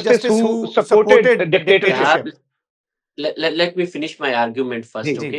justice who supported dictatorship. Let me finish my argument first, okay?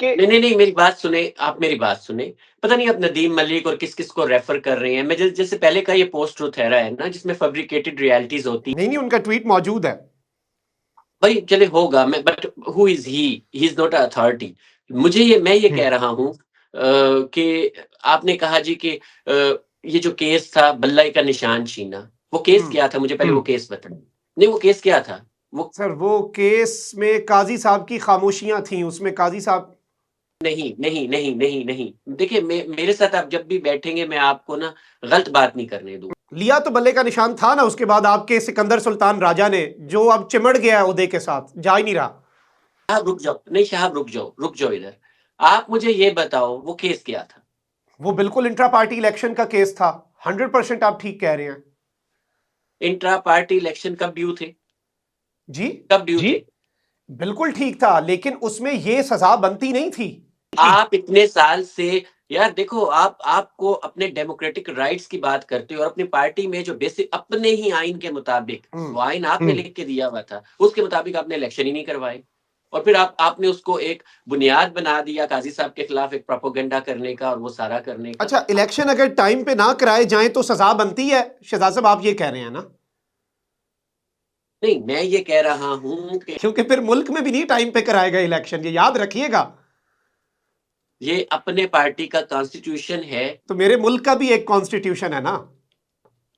کہ نہیں میری بات سنیں، آپ میری بات سنیں. پتہ نہیں آپ ندیم ملک اور کس کس کو ریفر کر رہے ہیں. میں جیسے پہلے کا یہ پوسٹ ٹروتھ ایرا ہے نا جس میں فیبریکیٹڈ ریالٹیز ہوتی. نہیں ان کا ٹویٹ موجود ہے بھائی چلے ہوگا، میں but who is he is not a authority. میں یہ کہہ رہا ہوں کہ آپ نے کہا جی کہ یہ جو کیس تھا بلائی کا نشان چھینا، وہ کیس کیا تھا؟ مجھے پہلے وہ کیس بتائیں. نہیں وہ کیس کیا تھا؟ سر وہ کیس میں قاضی صاحب کی خاموشیاں تھیں، اس میں قاضی صاحب نہیں دیکھیں میرے ساتھ آپ جب بھی بیٹھیں گے میں آپ کو نا غلط بات نہیں کرنے دوں. لیا تو بلے کا نشان تھا نا اس کے بعد آپ کے سکندر سلطان راجہ نے، جو اب چمڑ گیا ہے عہدے کے ساتھ، جا ہی نہیں رہا. شہاب رک جاؤ، نہیں شہاب رک جاؤ ادھر. آپ مجھے یہ بتاؤ وہ کیس کیا تھا؟ وہ بالکل انٹرا پارٹی الیکشن کا کیس تھا. 100% آپ ٹھیک کہہ رہے ہیں. انٹرا پارٹی الیکشن کب ڈیو تھے؟ جی کب ڈیو تھے؟ بالکل ٹھیک تھا، لیکن اس میں یہ سزا بنتی نہیں تھی. آپ اتنے سال سے یار دیکھو، آپ کو اپنے ڈیموکریٹک رائٹس کی بات کرتے ہو اور اپنی پارٹی میں جو بیسک اپنے ہی آئین کے مطابق، وہ آئین آپ نے لکھ کے دیا ہوا تھا، اس کے مطابق آپ نے الیکشن ہی نہیں کروائے. اور پھر آپ نے اس کو ایک بنیاد بنا دیا قاضی صاحب کے خلاف ایک پروپیگنڈا کرنے کا اور وہ سارا کرنے کا. اچھا الیکشن اگر ٹائم پہ نہ کرائے جائیں تو سزا بنتی ہے شہزاد صاحب، آپ یہ کہہ رہے ہیں نا؟ نہیں میں یہ کہہ رہا ہوں کہ کیونکہ پھر ملک میں بھی نہیں ٹائم پہ کرائے گا الیکشن، یہ یاد رکھیے گا. یہ اپنے پارٹی کا کانسٹیٹیوشن ہے. تو میرے ملک کا بھی ایک کانسٹیٹیوشن ہے نا.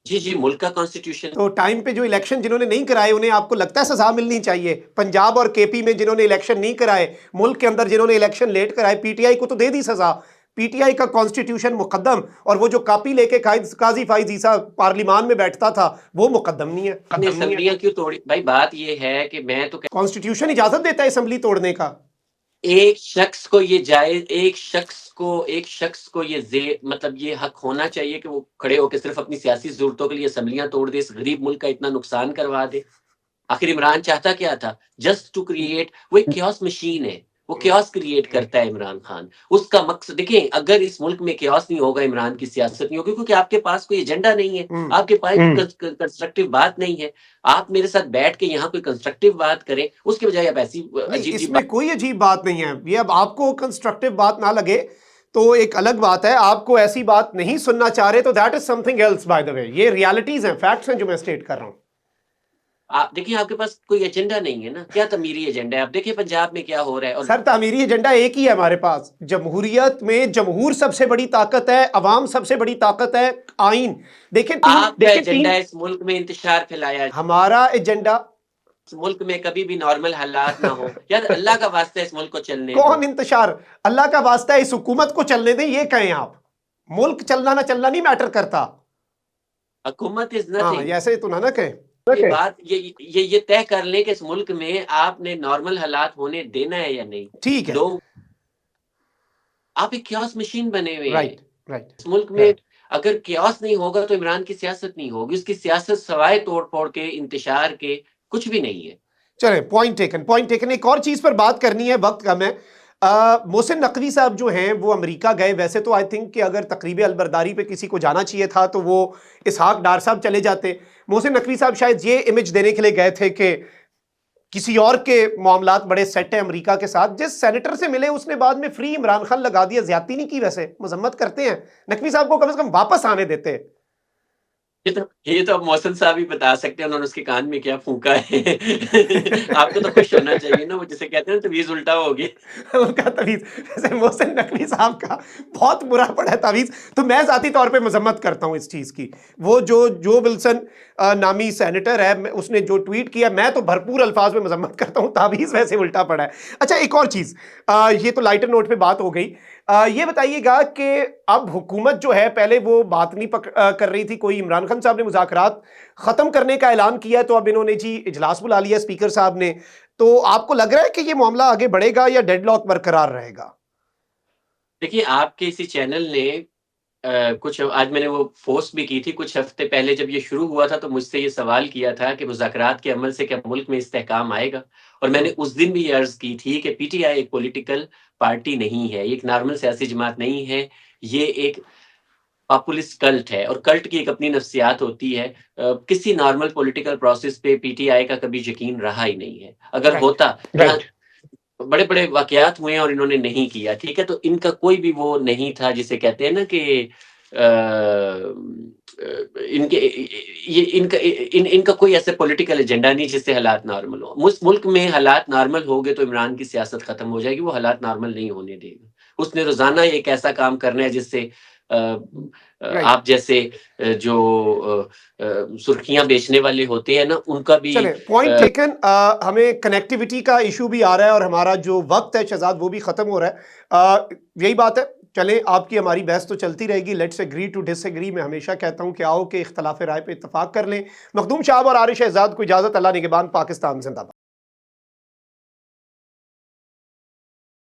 جی ملک کا کانسٹیٹیوشن. تو ٹائم پہ جو الیکشن جنہوں نے نہیں کرائے انہیں آپ کو لگتا ہے سزا ملنی چاہیے؟ پنجاب اور کے پی میں جنہوں نے الیکشن نہیں کرائے، ملک کے اندر جنہوں نے الیکشن لیٹ کرائے، پی ٹی آئی کو تو دے دی سزا. پی ٹی آئی کا کانسٹیٹیوشن مقدم، اور وہ جو کاپی لے کے قاضی فائز عیسیٰ پارلیمان میں بیٹھتا تھا وہ مقدم نہیں ہے. اسمبلیاں کیوں توڑی؟ بھائی بات یہ ہے کہ میں تو کانسٹیٹیوشن اجازت دیتا ہے اسمبلی توڑنے کا. ایک شخص کو یہ جائز، ایک شخص کو یہ مطلب یہ حق ہونا چاہیے کہ وہ کھڑے ہو کے صرف اپنی سیاسی ضرورتوں کے لیے اسمبلیاں توڑ دے، اس غریب ملک کا اتنا نقصان کروا دے. آخر عمران چاہتا کیا تھا؟ Just to create. وہ ایک کیوس مشین ہے، وہ کیوس کریٹ کرتا ہے عمران خان. اس کا مقصد دیکھیں، اگر اس ملک میں کیوس نہیں ہوگا، عمران کی سیاست نہیں ہوگی، کیونکہ آپ کے پاس کوئی ایجنڈا نہیں ہے، آپ کے پاس کنسٹرکٹیو بات نہیں ہے. آپ میرے ساتھ بیٹھ کے یہاں کوئی کنسٹرکٹیو بات کریں، اس کے بجائے آپ ایسی عجیب اس میں کوئی عجیب بات نہیں ہے. یہ اب آپ کو کنسٹرکٹیو بات نہ لگے تو ایک الگ بات ہے، آپ کو ایسی بات نہیں سننا چاہ رہے تو that is something else. By the way یہ ریالٹیز ہیں، فیکٹس ہیں جو میں اسٹیٹ کر رہا ہوں. آپ دیکھیں آپ کے پاس کوئی ایجنڈا نہیں ہے نا. کیا تعمیری ایجنڈا ہے؟ آپ دیکھیں پنجاب میں کیا ہو رہا ہے. اور سر تعمیری ایجنڈا ایک ہی ہے ہمارے پاس. جمہوریت میں جمہور سب سے بڑی طاقت ہے، عوام سب سے بڑی طاقت ہے، آئین. دیکھیں آپ کا ایجنڈا ہے اس ملک میں انتشار پھیلایا. ہمارا ایجنڈا اس ملک میں کبھی بھی نارمل حالات نہ ہو. یار اللہ کا واسطہ اس ملک کو چلنے دو. کون انتشار؟ اللہ کا واسطہ اس حکومت کو چلنے دیں، یہ کہیں آپ. ملک چلنا نہ چلنا نہیں میٹر کرتا. حکومت از نتھنگ. ایسے تو نہ کہیں. یہ بات یہ طے کر لیں کہ اس ملک میں آپ نے نارمل حالات ہونے دینا ہے یا نہیں. ٹھیک ہے. لوگ آپ ایک کیوس مشین بنے ہوئے ہیں. رائٹ. اس ملک میں اگر کیوس نہیں ہوگا تو عمران کی سیاست نہیں ہوگی. اس کی سیاست سوائے توڑ پھوڑ کے، انتشار کے کچھ بھی نہیں ہے. چلیں پوائنٹ ٹیکن. ایک اور چیز پر بات کرنی ہے، وقت کم ہے. محسن نقوی صاحب جو ہیں وہ امریکہ گئے. ویسے تو آئی تھنک کہ اگر تقریب البرداری پہ کسی کو جانا چاہیے تھا تو وہ اسحاق ڈار صاحب چلے جاتے. محسن نقوی صاحب شاید یہ امیج دینے کے لیے گئے تھے کہ کسی اور کے معاملات بڑے سیٹ ہیں امریکہ کے ساتھ. جس سینیٹر سے ملے اس نے بعد میں فری عمران خان لگا دیا. زیادتی نہیں کی؟ ویسے مذمت کرتے ہیں نقوی صاحب کو، کم از کم واپس آنے دیتے. یہ تو اب محسن صاحب ہی بتا سکتے ہیں انہوں نے اس کے کان میں کیا پھونکا ہے. آپ کو تو خوش ہونا چاہیے نا. وہ جسے کہتے ہیں تعویذ الٹا ہو گیا ان کا تعویذ. ویسے محسن نقوی صاحب کا بہت برا پڑا ہے تعویذ. تو میں ذاتی طور پہ مذمت کرتا ہوں اس چیز کی. وہ جو ولسن نامی سینیٹر ہے، اس نے جو ٹویٹ کیا، میں تو بھرپور الفاظ میں مذمت کرتا ہوں. تعویذ ویسے الٹا پڑا ہے. اچھا ایک اور چیز، یہ تو لائٹر نوٹ پہ بات ہو گئی. یہ بتائیے گا کہ اب حکومت جو ہے، پہلے وہ بات نہیں کر رہی تھی، کوئی عمران خان صاحب نے مذاکرات ختم کرنے کا اعلان کیا ہے تو اب انہوں نے جی اجلاس بلا لیا اسپیکر صاحب نے. تو آپ کو لگ رہا ہے کہ یہ معاملہ آگے بڑھے گا یا ڈیڈ لاک برقرار رہے گا؟ دیکھیے آپ کے اسی چینل نے کچھ، آج میں نے وہ پوسٹ بھی کی تھی کچھ ہفتے پہلے جب یہ شروع ہوا تھا، تو مجھ سے یہ سوال کیا تھا کہ مذاکرات کے عمل سے کیا ملک میں استحکام آئے گا. اور میں نے اس دن بھی یہ عرض کی تھی کہ پی ٹی آئی ایک پولیٹیکل پارٹی نہیں ہے، یہ ایک نارمل سیاسی جماعت نہیں ہے، یہ ایک پاپولسٹ کلٹ ہے. اور کلٹ کی ایک اپنی نفسیات ہوتی ہے. کسی نارمل پولیٹیکل پروسیس پہ پی ٹی آئی کا کبھی یقین رہا ہی نہیں ہے. اگر ہوتا بڑے بڑے واقعات ہوئے ہیں اور انہوں نے نہیں کیا، ٹھیک ہے، تو ان کا کوئی بھی وہ نہیں تھا جسے کہتے ہیں نا کہ ان کے ان کا کوئی ایسے پولیٹیکل ایجنڈا نہیں جس سے حالات نارمل ہو. اس ملک میں حالات نارمل ہو گئے تو عمران کی سیاست ختم ہو جائے گی، وہ حالات نارمل نہیں ہونے دے گا. اس نے روزانہ ایک ایسا کام کرنا ہے جس سے آپ جیسے جو سرخیاں بیچنے والے ہوتے ہیں نا ان کا بھی پوائنٹ ٹیکن. ہمیں کنیکٹیوٹی کا ایشو بھی آ رہا ہے اور ہمارا جو وقت ہے شہزاد وہ بھی ختم ہو رہا ہے. یہی بات ہے، چلیں آپ کی ہماری بحث تو چلتی رہے گی. Let's agree to disagree. میں ہمیشہ کہتا ہوں کہ آؤ کہ اختلاف رائے پہ اتفاق کر لیں. مخدوم صاحب اور عارف شہزاد کو اجازت. اللہ نگہبان. پاکستان زندہ باد.